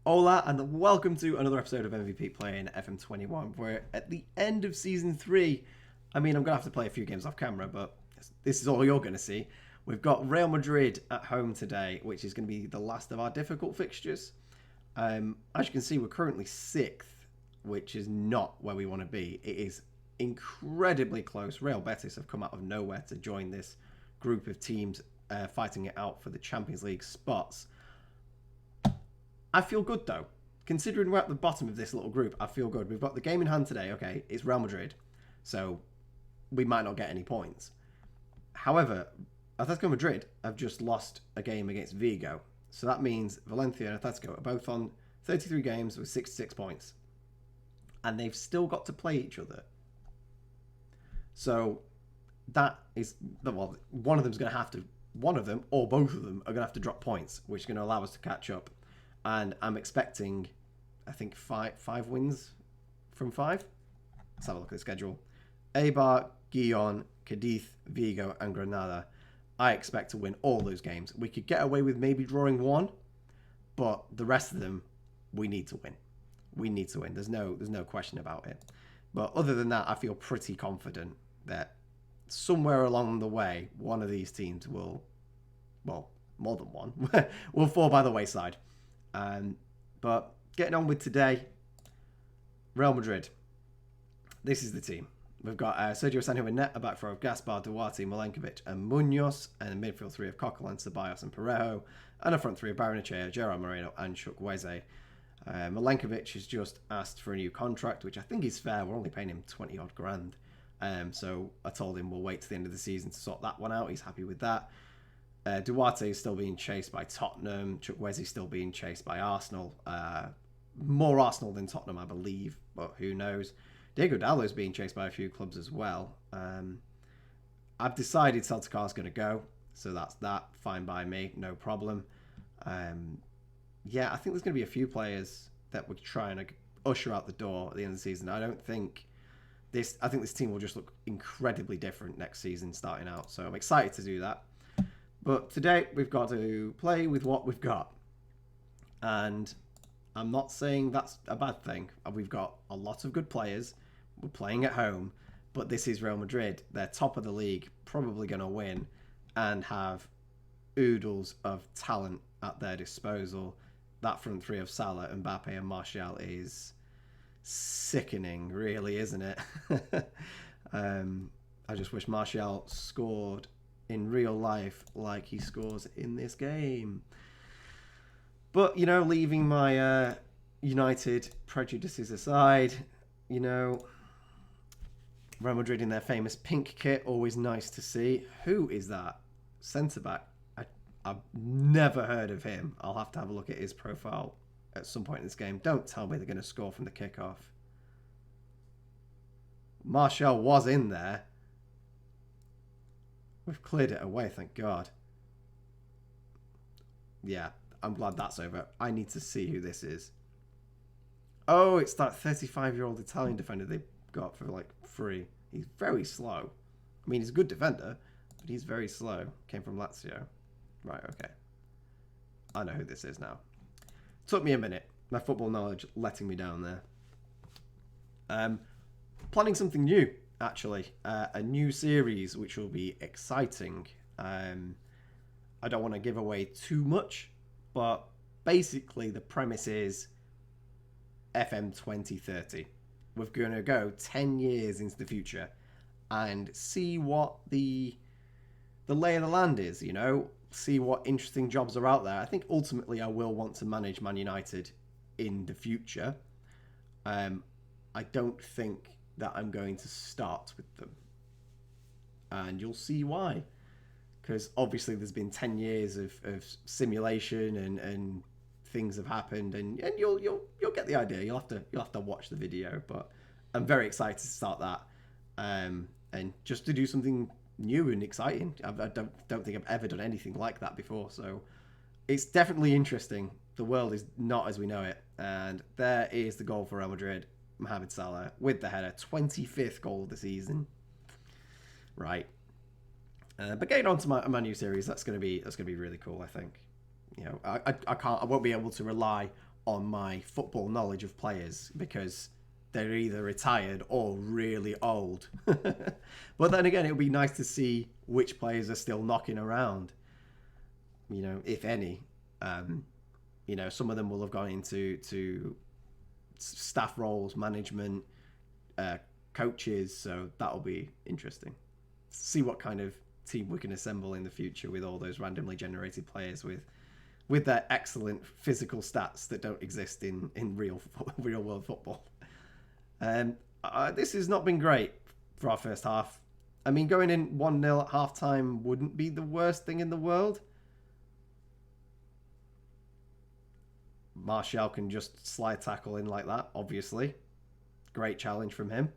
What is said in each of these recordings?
Hola and welcome to another episode of MVPete playing FM21. We're at the end of Season 3. I mean, I'm going to have to play a few games off camera, but this is all you're going to see. We've got Real Madrid at home today, which is going to be the last of our difficult fixtures. As you can see, we're currently 6th, which is not where we want to be. It is incredibly close. Real Betis have come out of nowhere to join this group of teams fighting it out for the Champions League spots. I feel good, though. Considering we're at the bottom of this little group, I feel good. We've got the game in hand today. Okay, it's Real Madrid, so we might not get any points. However, Atletico Madrid have just lost a game against Vigo. So that means Valencia and Atletico are both on 33 games with 66 points. And they've still got to play each other. So that is, well, one of them or both of them are going to have to drop points, which is going to allow us to catch up. And I'm expecting, I think, five wins from 5. Let's have a look at the schedule. Eibar, Gijón, Cadiz, Vigo, and Granada. I expect to win all those games. We could get away with maybe drawing 1, but the rest of them, we need to win. We need to win. There's no question about it. But other than that, I feel pretty confident that somewhere along the way, one of these teams will, well, more than one, will fall by the wayside. But getting on with today, Real Madrid. This is the team. We've got Sergio Sancho in net, a back four of Gaspar, Duarte, Milenkovic, and Munoz, and a midfield 3 of Coquelin, Ceballos, and Parejo, and a front 3 of Barrenechea, Gerard Moreno, and Chukwueze. Milenkovic has just asked for a new contract, which I think is fair. We're only paying him 20 odd grand. So I told him we'll wait to the end of the season to sort that one out. He's happy with that. Duarte is still being chased by Tottenham. Chukwueze is still being chased by Arsenal. More Arsenal than Tottenham, I believe, but who knows. Diego Dallo is being chased by a few clubs as well. I've decided Celticar's going to go, so that's that. Fine by me, no problem. Yeah, I think there's going to be a few players that we're trying to usher out the door at the end of the season. I think this team will just look incredibly different next season starting out, so I'm excited to do that. But today, we've got to play with what we've got. And I'm not saying that's a bad thing. We've got a lot of good players. We're playing at home. But this is Real Madrid. They're top of the league, probably going to win, and have oodles of talent at their disposal. That front 3 of Salah, Mbappe, and Martial is sickening, really, isn't it? I just wish Martial scored in real life like he scores in this game. But, leaving my United prejudices aside, Real Madrid in their famous pink kit, always nice to see. Who is that? Centre-back. I've never heard of him. I'll have to have a look at his profile at some point in this game. Don't tell me they're going to score from the kickoff. Martial was in there. We've cleared it away, thank God. Yeah, I'm glad that's over. I need to see who this is. Oh, it's that 35-year-old Italian defender they got for free. He's very slow. I mean, he's a good defender, but he's very slow. Came from Lazio. Right, okay. I know who this is now. Took me a minute. My football knowledge letting me down there. Planning something new. Actually, a new series which will be exciting. I don't want to give away too much, but basically the premise is FM 2030. We're going to go 10 years into the future and see what the lay of the land is, see what interesting jobs are out there. I think ultimately I will want to manage Man United in the future. I don't think that I'm going to start with them. And you'll see why. Because obviously there's been 10 years of simulation and things have happened, and you'll get the idea. You'll have to watch the video, but I'm very excited to start that. And just to do something new and exciting. I don't think I've ever done anything like that before, so it's definitely interesting. The world is not as we know it, and there is the goal for Real Madrid. Mohamed Salah with the header, 25th goal of the season. Right. But getting on to my new series, that's gonna be really cool. I think. I won't be able to rely on my football knowledge of players because they're either retired or really old. But then again, it would be nice to see which players are still knocking around, if any. Some of them will have gone into staff roles, management, coaches, so that'll be interesting. See what kind of team we can assemble in the future with all those randomly generated players with their excellent physical stats that don't exist in real world football. This has not been great for our first half. I mean, going in 1-0 at half-time wouldn't be the worst thing in the world. Martial can just slide tackle in like that, obviously. Great challenge from him.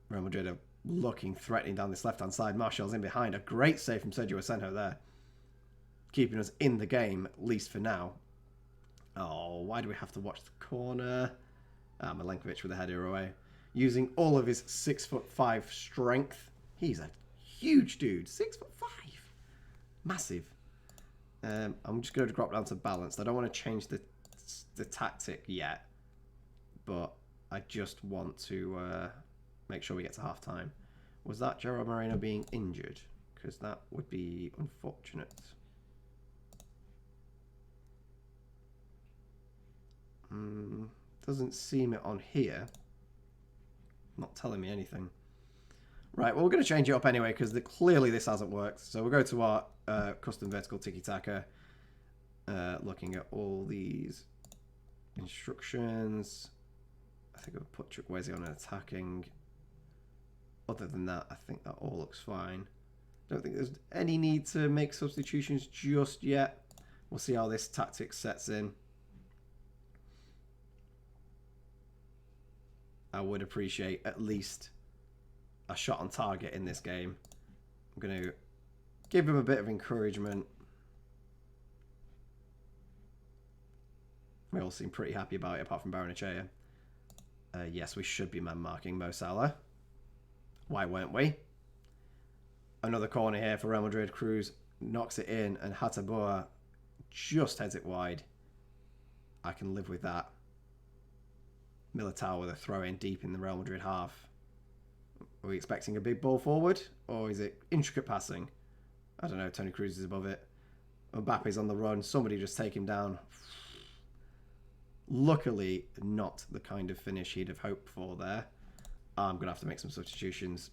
Real Madrid are looking threatening down this left-hand side. Martial's in behind. A great save from Sergio Asenjo there. Keeping us in the game, at least for now. Oh, why do we have to watch the corner? Milenkovic with a header away. Using all of his 6'5" strength. He's a huge dude. 6'5". Massive. I'm just going to drop down to balanced. I don't want to change the tactic yet. But I just want to make sure we get to half-time. Was that Gerard Moreno being injured? Because that would be unfortunate. Doesn't seem it on here. Not telling me anything. Right, well, we're going to change it up anyway because clearly this hasn't worked. So we'll go to our custom vertical tiki-taka. Looking at all these instructions. I think I'll put Chukwueze on an attacking. Other than that, I think that all looks fine. Don't think there's any need to make substitutions just yet. We'll see how this tactic sets in. I would appreciate at least a shot on target in this game. I'm going to give him a bit of encouragement. We all seem pretty happy about it, apart from Barrenechea. Yes, we should be man-marking Mo Salah. Why weren't we? Another corner here for Real Madrid. Cruz knocks it in, and Hatabua just heads it wide. I can live with that. Militao with a throw in deep in the Real Madrid half. Are we expecting a big ball forward? Or is it intricate passing? I don't know. Toni Kroos is above it. Mbappe's on the run. Somebody just take him down. Luckily, not the kind of finish he'd have hoped for there. I'm going to have to make some substitutions.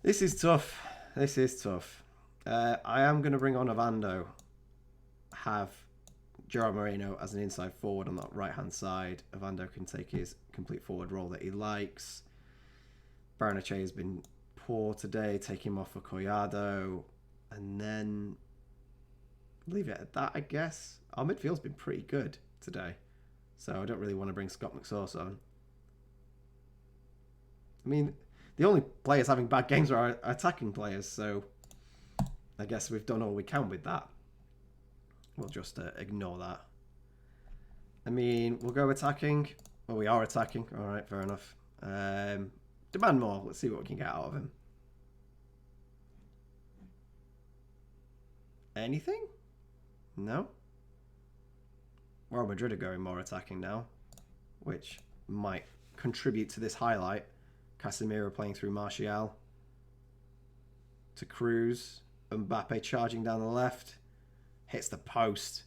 This is tough. This is tough. I am going to bring on Ovando. Have Gerard Moreno as an inside forward on that right-hand side. Ovando can take his complete forward role that he likes. Barrenechea has been poor today. Take him off for Collado. And then leave it at that, I guess. Our midfield's been pretty good today. So I don't really want to bring Scott McSauce on. I mean, the only players having bad games are our attacking players. So I guess we've done all we can with that. We'll just ignore that. I mean, we'll go attacking. Well, we are attacking. All right, fair enough. Demand more. Let's see what we can get out of him. Anything? No? Real Madrid are going more attacking now, which might contribute to this highlight. Casemiro playing through Martial. To Cruz. Mbappe charging down the left. Hits the post.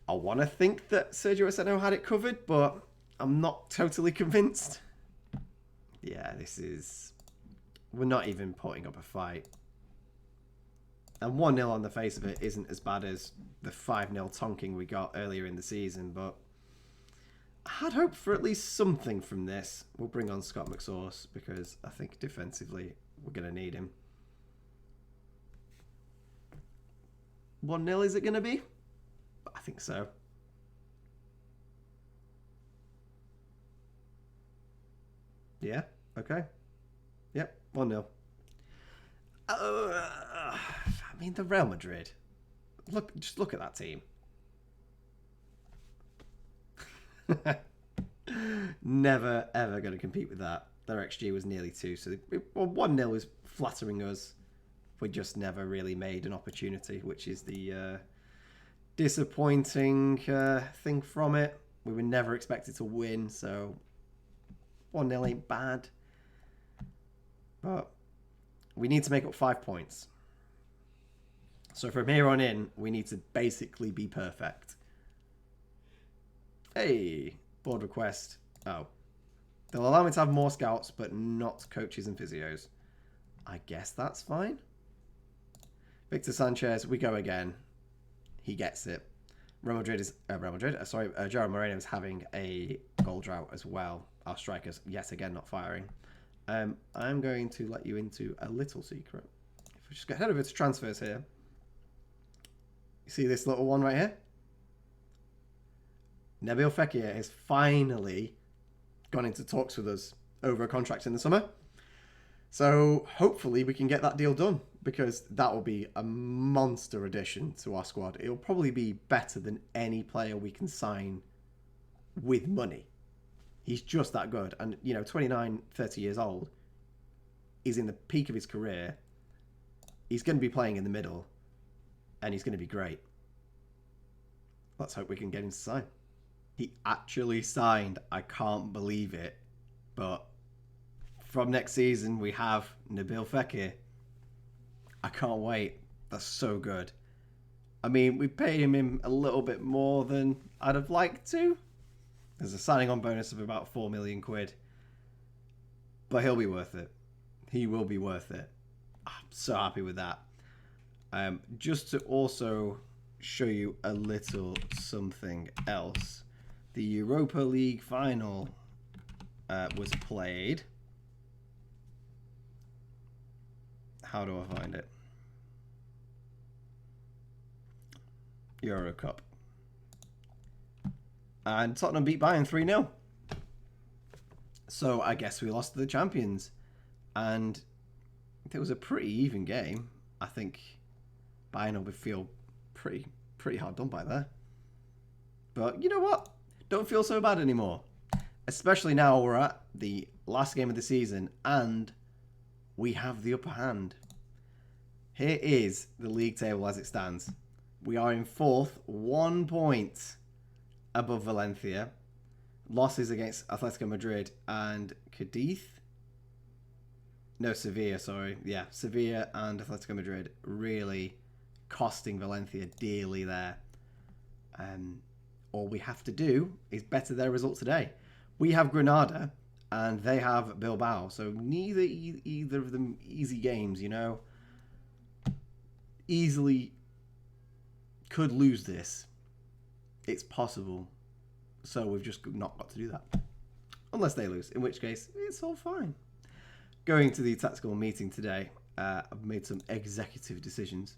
I want to think that Sergio Asenjo had it covered, but I'm not totally convinced. Yeah, this is... We're not even putting up a fight. And 1-0 on the face of it isn't as bad as the 5-0 tonking we got earlier in the season, but I had hoped for at least something from this. We'll bring on Scott McSauce because I think defensively we're going to need him. 1-0 is it going to be? I think so. Yeah, okay. Yep, 1-0. I mean, the Real Madrid. Just look at that team. Never, ever going to compete with that. Their XG was nearly 2, so 1-0 is flattering us. We just never really made an opportunity, which is the disappointing thing from it. We were never expected to win, so 1-0 ain't bad. But we need to make up 5 points. So from here on in, we need to basically be perfect. Hey, board request. Oh. They'll allow me to have more scouts, but not coaches and physios. I guess that's fine. Victor Sanchez, we go again. He gets it. Gerard Moreno is having a goal drought as well. Our strikers, yet again, not firing. I'm going to let you into a little secret. If we just get head over to transfers here. You see this little one right here? Nabil Fekir has finally gone into talks with us over a contract in the summer. So hopefully we can get that deal done, because that will be a monster addition to our squad. It'll probably be better than any player we can sign with money. He's just that good. And, 29, 30 years old. He's in the peak of his career. He's going to be playing in the middle. And he's going to be great. Let's hope we can get him to sign. He actually signed. I can't believe it. But from next season, we have Nabil Fekir. I can't wait. That's so good. I mean, we paid him a little bit more than I'd have liked to. There's a signing on bonus of about 4 million quid. But he'll be worth it. He will be worth it. I'm so happy with that. Just to also show you a little something else. The Europa League final was played. How do I find it? Euro Cup. And Tottenham beat Bayern 3-0. So I guess we lost to the champions. And it was a pretty even game. I think Bayern will feel pretty hard done by there. But you know what? Don't feel so bad anymore. Especially now we're at the last game of the season and we have the upper hand. Here is the league table as it stands. We are in 4th, 1 point above Valencia. Losses against Atletico Madrid and Cadiz. No, Sevilla, sorry. Yeah, Sevilla and Atletico Madrid really costing Valencia dearly there. All we have to do is better their result today. We have Granada and they have Bilbao. So neither either of them easy games, Easily could lose this. It's possible. So we've just not got to do that. Unless they lose, in which case it's all fine. Going to the tactical meeting today, I've made some executive decisions.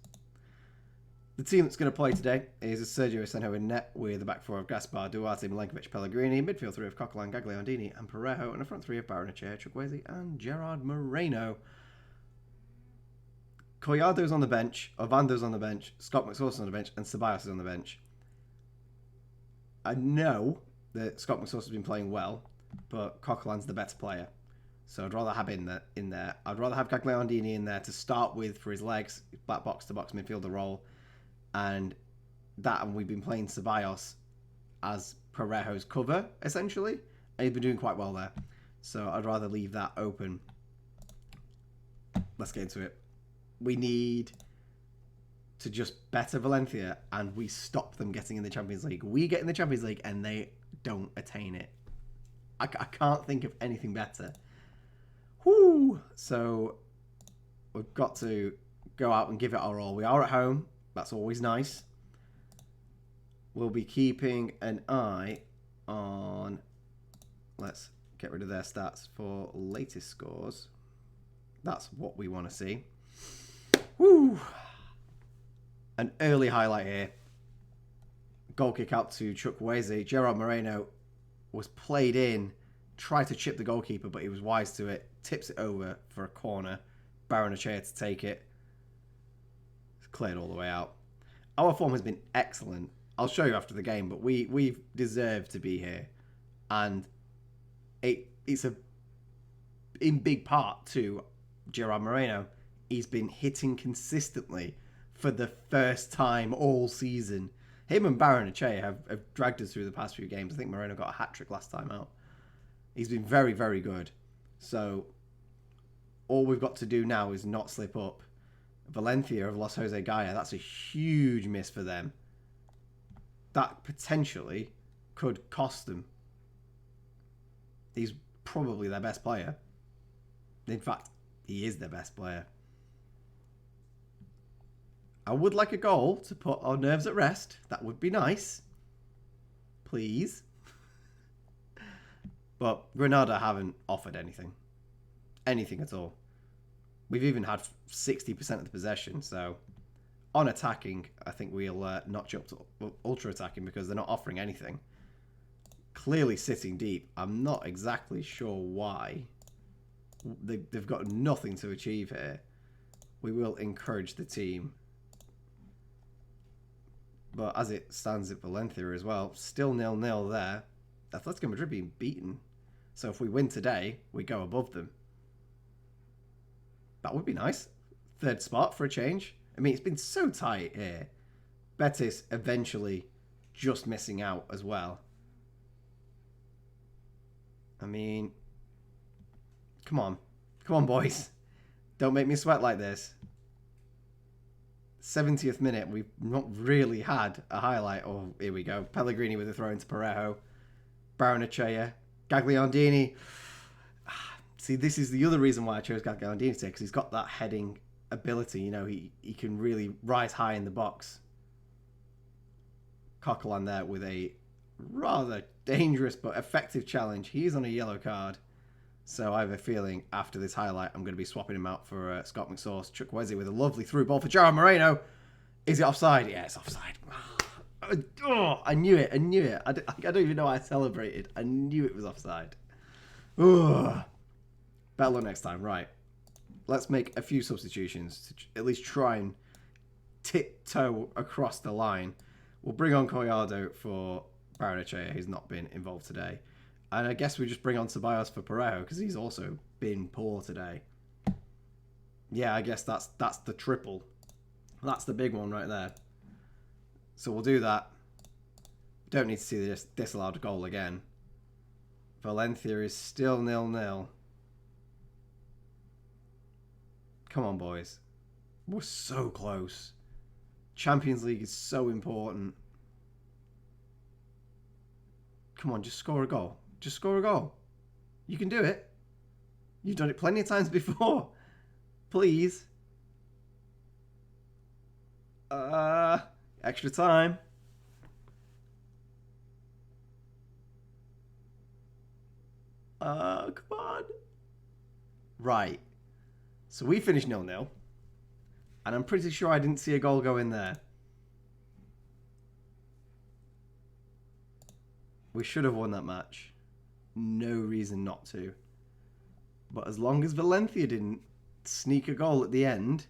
The team that's going to play today is Sergio Asenjo in net with the back four of Gaspar, Duarte, Milenkovic, Pellegrini, midfield three of Coquelin, Gagliardini and Parejo, and a front three of Barrenechea, Chukwueze and Gerard Moreno. Collardo's on the bench, Ovando's on the bench, Scott McSauce on the bench, and Ceballos is on the bench. I know that Scott McSauce has been playing well, but Coquelin's the better player. So I'd rather have him in there. I'd rather have Gagliardini in there to start with for his legs, that box-to-box midfielder role. And we've been playing Ceballos as Parejo's cover, essentially. And he's been doing quite well there. So I'd rather leave that open. Let's get into it. We need to just better Valencia and we stop them getting in the Champions League. We get in the Champions League and they don't attain it. I can't think of anything better. Whoo! So we've got to go out and give it our all. We are at home. That's always nice. We'll be keeping an eye on... Let's get rid of their stats for latest scores. That's what we want to see. Woo! An early highlight here. Goal kick out to Chukwueze. Gerard Moreno was played in. Tried to chip the goalkeeper, but he was wise to it. Tips it over for a corner. Barrenechea to take it. It's cleared all the way out. Our form has been excellent. I'll show you after the game, but we've deserved to be here. And it's in big part to Gerard Moreno. He's been hitting consistently for the first time all season. Him and Barrenechea have dragged us through the past few games. I think Moreno got a hat-trick last time out. He's been very, very good. So all we've got to do now is not slip up. Valencia have lost Jose Gaya. That's a huge miss for them. That potentially could cost them. He's probably their best player. In fact, he is their best player. I would like a goal to put our nerves at rest. That would be nice. Please. But Granada haven't offered anything. Anything at all. We've even had 60% of the possession. So, on attacking, I think we'll notch up to ultra attacking because they're not offering anything. Clearly sitting deep. I'm not exactly sure why. They've got nothing to achieve here. We will encourage the team. But as it stands at Valencia as well, still 0-0 there. Atletico Madrid being beaten. So if we win today, we go above them. That would be nice. Third spot for a change. I mean, it's been so tight here. Betis eventually just missing out as well. I mean, come on. Come on, boys. Don't make me sweat like this. 70th minute, we've not really had a highlight. Oh, here we go. Pellegrini with a throw into Parejo. Barrenechea. Gagliardini. See, this is the other reason why I chose Gagliardini today, because he's got that heading ability. You know, he can really rise high in the box. Coquelin there with a rather dangerous but effective challenge. He's on a yellow card. So I have a feeling after this highlight, I'm going to be swapping him out for Scott McSauce. Chukwueze with a lovely through ball for João Moreno. Is it offside? Yeah, it's offside. Oh, I knew it. I knew it. I don't even know why I celebrated. I knew it was offside. Ugh. Better luck next time. Right. Let's make a few substitutions to at least try and tiptoe across the line. We'll bring on Collado for Barrenechea. He's not been involved today. And I guess we just bring on Ceballos for Parejo because he's also been poor today. Yeah, I guess that's the triple. That's the big one right there. So we'll do that. Don't need to see the disallowed goal again. Valencia is still 0-0. Come on, boys. We're so close. Champions League is so important. Come on, just score a goal. Just score a goal. You can do it. You've done it plenty of times before. Please. Extra time. Come on. Right. So we finished 0-0. And I'm pretty sure I didn't see a goal go in there. We should have won that match. No reason not to. But as long as Valencia didn't sneak a goal at the end.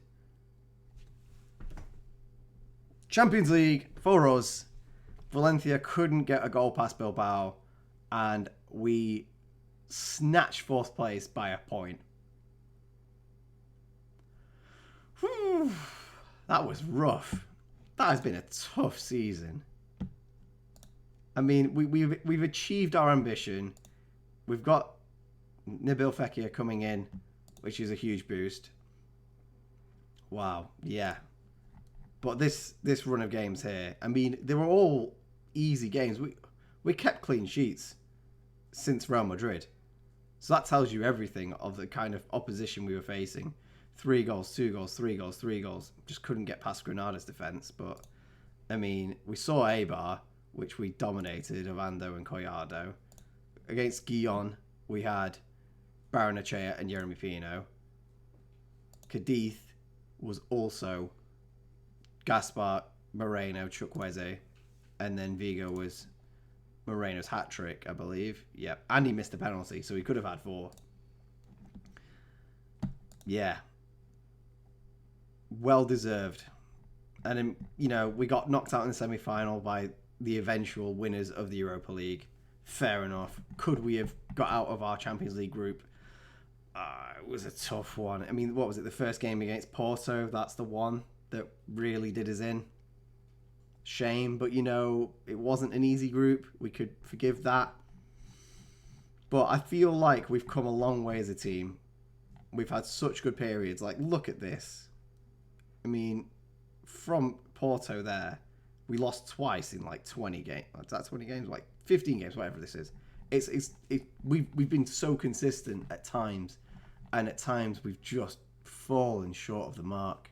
Champions League for us. Valencia couldn't get a goal past Bilbao. And we snatched fourth place by a point. Whew. That was rough. That has been a tough season. I mean, we've achieved our ambition. We've got Nabil Fekir coming in, which is a huge boost. Wow, yeah. But this run of games here, I mean, they were all easy games. We kept clean sheets since Real Madrid. So that tells you everything of the kind of opposition we were facing. 3 goals, 2 goals, 3 goals, 3 goals. Just couldn't get past Granada's defence. But, I mean, we saw Eibar, which we dominated, Ovando and Collado. Against Guillon, we had Barrenechea and Yeremy Pino. Cadiz was also Gaspar, Moreno, Chukwueze. And then Vigo was Moreno's hat-trick, I believe. Yep. And he missed a penalty, so he could have had 4. Yeah. Well deserved. And then, you know, we got knocked out in the semi-final by the eventual winners of the Europa League. Fair enough. Could we have got out of our Champions League group? It was a tough one. I mean, what was it? The first game against Porto, that's the one that really did us in. Shame, but it wasn't an easy group. We could forgive that. But I feel like we've come a long way as a team. We've had such good periods. Like, look at this. I mean, from Porto there, we lost twice in like 20 games. Is that 20 games? Like 15 games, whatever this is. We've been so consistent at times, and at times we've just fallen short of the mark.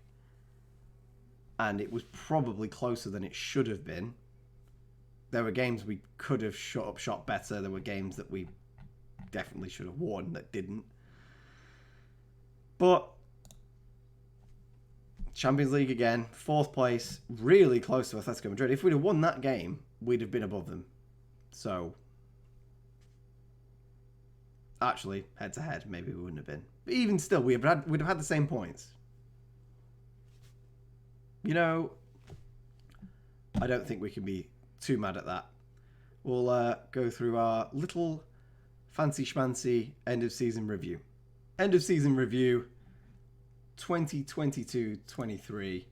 And it was probably closer than it should have been. There were games we could have shot better. There were games that we definitely should have won that didn't. But Champions League again, 4th place, really close to Atletico Madrid. If we'd have won that game, we'd have been above them. So, actually, head-to-head, maybe we wouldn't have been. But even still, we'd have had the same points. I don't think we can be too mad at that. We'll go through our little fancy schmancy end-of-season review. End-of-season review, 2022-23,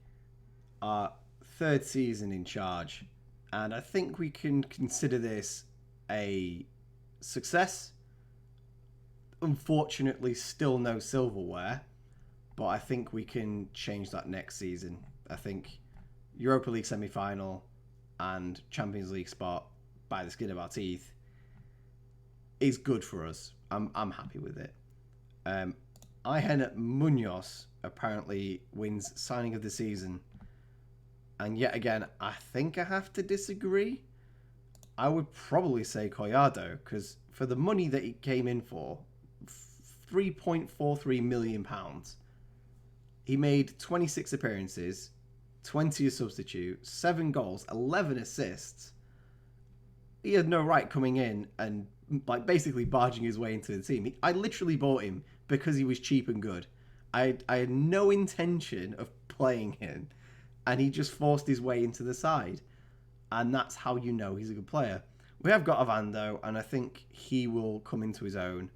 our 3rd season in charge. And I think we can consider this a success. Unfortunately, still no silverware, but I think we can change that next season. I think Europa League semi-final and Champions League spot by the skin of our teeth is good for us. I'm happy with it. Ayhan Munoz apparently wins signing of the season. And yet again, I think I have to disagree. I would probably say Collado, because for the money that he came in for, £3.43 million, he made 26 appearances, 20 as substitute, 7 goals, 11 assists. He had no right coming in and basically barging his way into the team. I literally bought him because he was cheap and good. I had no intention of playing him, and he just forced his way into the side. And that's how you know he's a good player. We have got Ovando, and I think he will come into his own.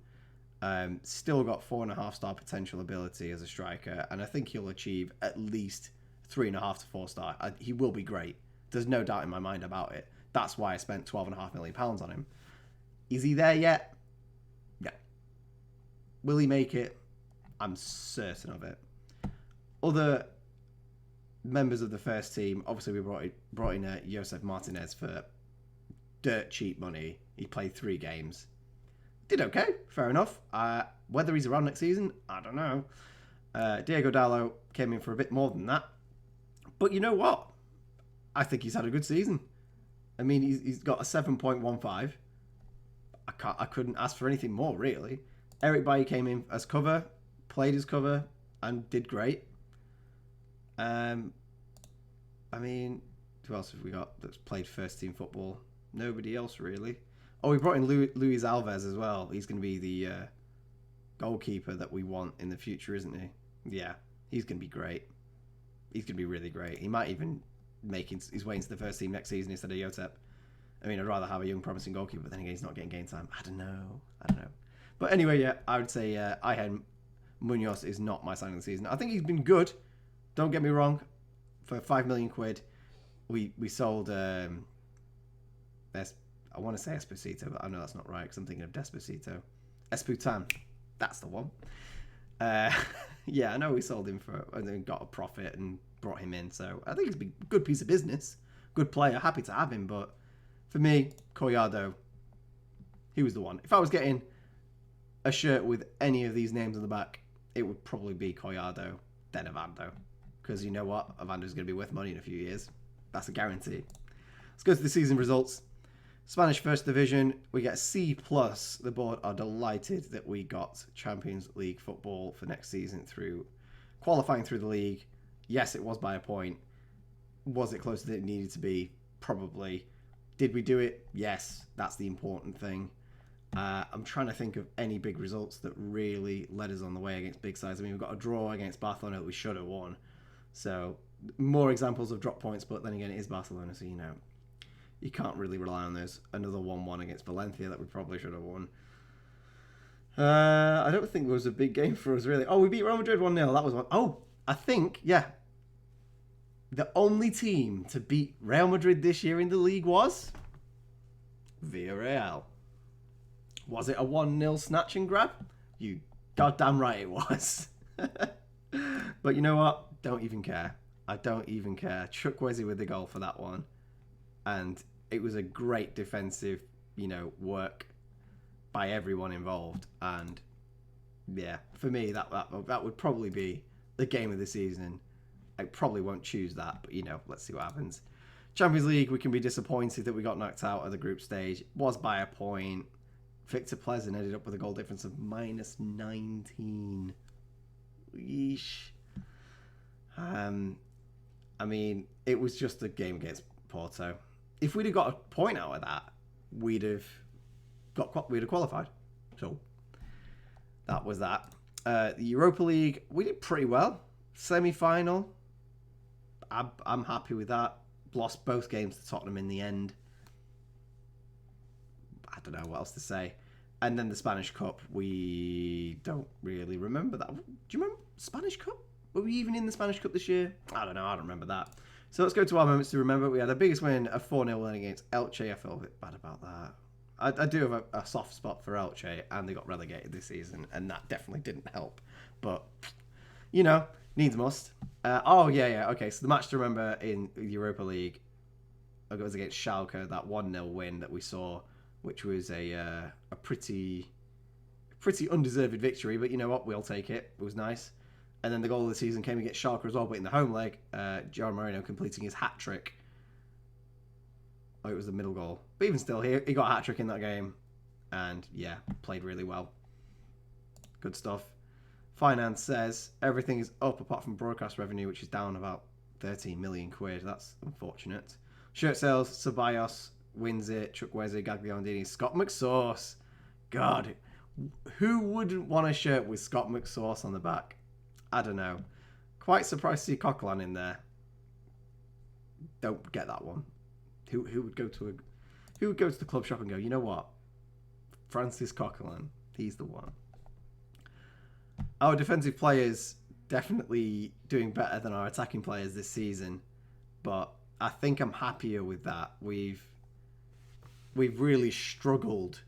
Still got 4.5-star potential ability as a striker, and I think he'll achieve at least 3.5 to 4-star. He will be great. There's no doubt in my mind about it. That's why I spent £12.5 million on him. Is he there yet? Yeah. Will he make it? I'm certain of it. Other members of the first team, obviously we brought in Josef Martinez for dirt cheap money. He played 3 games. Did okay, fair enough. Whether he's around next season, I don't know. Diego Dallo came in for a bit more than that. But you know what? I think he's had a good season. I mean, he's got a 7.15. I couldn't ask for anything more, really. Eric Bailly came in as cover, played as cover, and did great. I mean, who else have we got that's played first team football? Nobody else, really. Oh, we brought in Luis Alves as well. He's going to be the goalkeeper that we want in the future, isn't he? Yeah, he's going to be great. He's going to be really great. He might even make his way into the first team next season instead of Jotep. I mean, I'd rather have a young, promising goalkeeper, but then again, he's not getting game time. I don't know. But anyway, yeah, I would say Ayhan Munoz is not my signing of the season. I think he's been good. Don't get me wrong. For £5 million, we sold... I want to say Esposito, but I know that's not right because I'm thinking of Despacito. Esputan. That's the one. Yeah, I know we sold him for and then got a profit and brought him in. So I think it's a good piece of business. Good player. Happy to have him. But for me, Collado, he was the one. If I was getting a shirt with any of these names on the back, it would probably be Collado, then Ovando. Because you know what? Ovando's going to be worth money in a few years. That's a guarantee. Let's go to the season results. Spanish First Division, we get a C+. The board are delighted that we got Champions League football for next season through qualifying through the league. Yes, it was by a point. Was it closer than it needed to be? Probably. Did we do it? Yes, that's the important thing. I'm trying to think of any big results that really led us on the way against big sides. I mean, we've got a draw against Barcelona that we should have won. So, more examples of drop points, but then again, it is Barcelona, so you know. You can't really rely on those. Another 1-1 against Valencia that we probably should have won. I don't think it was a big game for us, really. Oh, we beat Real Madrid 1-0. That was one. Oh, I think, yeah. The only team to beat Real Madrid this year in the league was Villarreal. Was it a 1-0 snatch and grab? You goddamn right it was. But you know what? Don't even care. I don't even care. Chukwueze with the goal for that one. And it was a great defensive, work by everyone involved. And yeah, for me, that would probably be the game of the season. I probably won't choose that, but let's see what happens. Champions League, we can be disappointed that we got knocked out of the group stage. It was by a point. Victor Pleasant ended up with a goal difference of -19. Yeesh. It was just a game against Porto. If we'd have got a point out of that, we'd have qualified. So that was that. The Europa League, we did pretty well. Semi-final, I'm happy with that. Lost both games to Tottenham in the end. I don't know what else to say. And then the Spanish Cup, we don't really remember that. Do you remember Spanish Cup? Were we even in the Spanish Cup this year? I don't know. I don't remember that. So let's go to our moments to remember. We had our biggest win, a 4-0 win against Elche. I feel a bit bad about that. I do have a soft spot for Elche, and they got relegated this season, and that definitely didn't help. But, needs must. Okay, so the match to remember in the Europa League, it was against Schalke, that 1-0 win that we saw, which was a pretty undeserved victory, but you know what? We'll take it. It was nice. And then the goal of the season came against Schalke as well, but in the home leg, João Moreno completing his hat-trick. Oh, it was the middle goal. But even still, he got a hat-trick in that game. And, yeah, played really well. Good stuff. Finance says everything is up apart from broadcast revenue, which is down about 13 million quid. That's unfortunate. Shirt sales, Ceballos wins it. Chukwueze, Gagliardini, Scott McSauce. God, who wouldn't want a shirt with Scott McSauce on the back? I don't know. Quite surprised to see Coquelin in there. Don't get that one. Who would go to the club shop and go, you know what? Francis Coquelin, he's the one. Our defensive players definitely doing better than our attacking players this season, but I think I'm happier with that. We've really struggled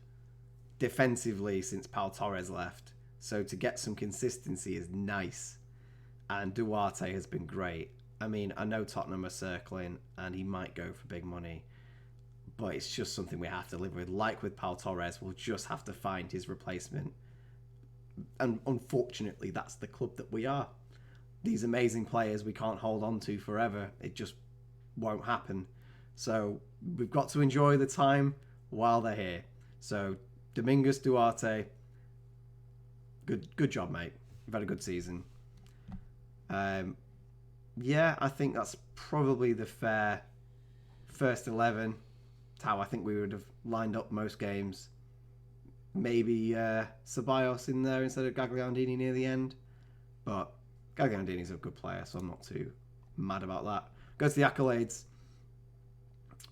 defensively since Pau Torres left, so to get some consistency is nice. And Duarte has been great. I know Tottenham are circling, and he might go for big money, but it's just something we have to live with. Like with Pau Torres, we'll just have to find his replacement. And unfortunately, that's the club that we are. These amazing players we can't hold on to forever. It just won't happen. So we've got to enjoy the time while they're here. So Domingos Duarte, good job, mate. You've had a good season. Yeah, I think that's probably the fair first 11. It's how I think we would have lined up most games. Maybe Ceballos in there instead of Gagliardini near the end. But Gagliardini's a good player, so I'm not too mad about that. Go to the accolades.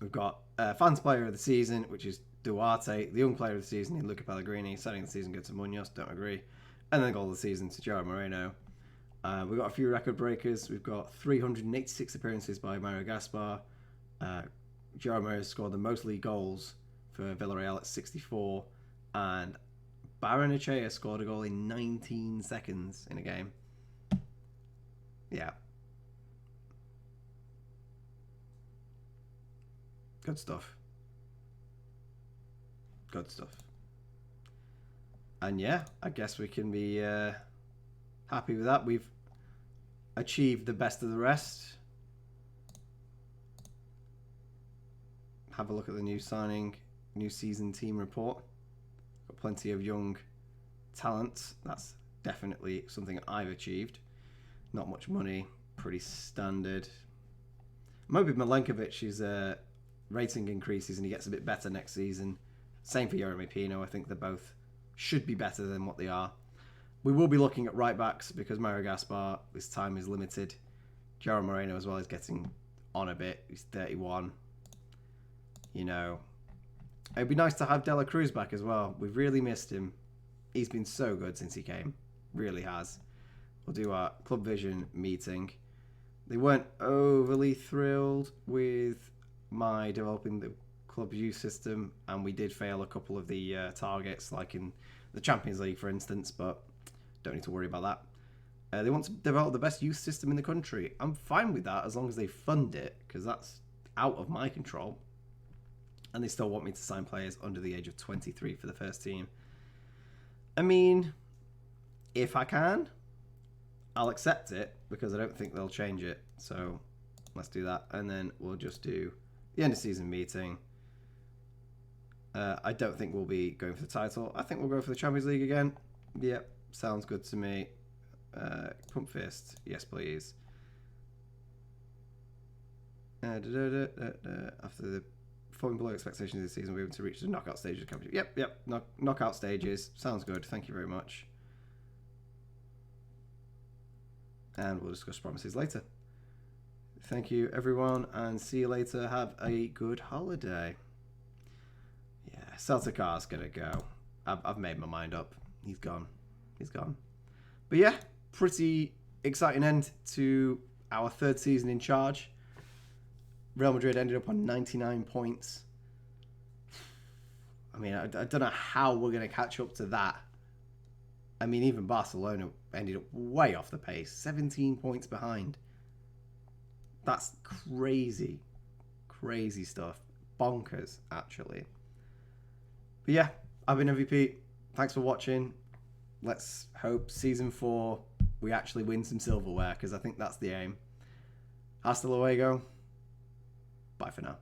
We've got fans player of the season, which is Duarte. The young player of the season is Luca Pellegrini. Starting the season, go to Munoz. Don't agree. And then goal of the season to João Moreno. We've got a few record breakers. We've got 386 appearances by Mario Gaspar. João Moreno scored the most league goals for Villarreal at 64. And Barrenechea scored a goal in 19 seconds in a game. Yeah. Good stuff. Good stuff. And yeah, I guess we can be happy with that. We've achieved the best of the rest. Have a look at the new season team report. Got plenty of young talent. That's definitely something I've achieved. Not much money. Pretty standard. I'm hoping Milenkovic's rating increases and he gets a bit better next season. Same for MVPete. I think they both should be better than what they are. We will be looking at right backs because Mario Gaspar, his time is limited. João Moreno as well is getting on a bit. He's 31. It'd be nice to have De La Cruz back as well. We've really missed him. He's been so good since he came. Really has. We'll do our Club Vision meeting. They weren't overly thrilled with my developing the club youth system, and we did fail a couple of the targets, like in the Champions League, for instance, but don't need to worry about that. They want to develop the best youth system in the country. I'm fine with that as long as they fund it, because that's out of my control. And they still want me to sign players under the age of 23 for the first team. I mean, if I can, I'll accept it, because I don't think they'll change it. So let's do that. And then we'll just do the end of season meeting. I don't think we'll be going for the title. I think we'll go for the Champions League again. Yep, sounds good to me. Pump fist, yes please. After the falling below expectations this season, we're able to reach the knockout stages of the competition. Yep. Knockout stages. Sounds good. Thank you very much. And we'll discuss promises later. Thank you, everyone, and see you later. Have a good holiday. Yeah, Celtic R's gonna go. I've made my mind up. He's gone. But yeah, pretty exciting end to our third season in charge. Real Madrid ended up on 99 points. I mean, I don't know how we're going to catch up to that. I mean, even Barcelona ended up way off the pace. 17 points behind. That's crazy. Crazy stuff. Bonkers, actually. But yeah, I've been MVPete. Thanks for watching. Let's hope Season 4 we actually win some silverware, because I think that's the aim. Hasta luego. Bye for now.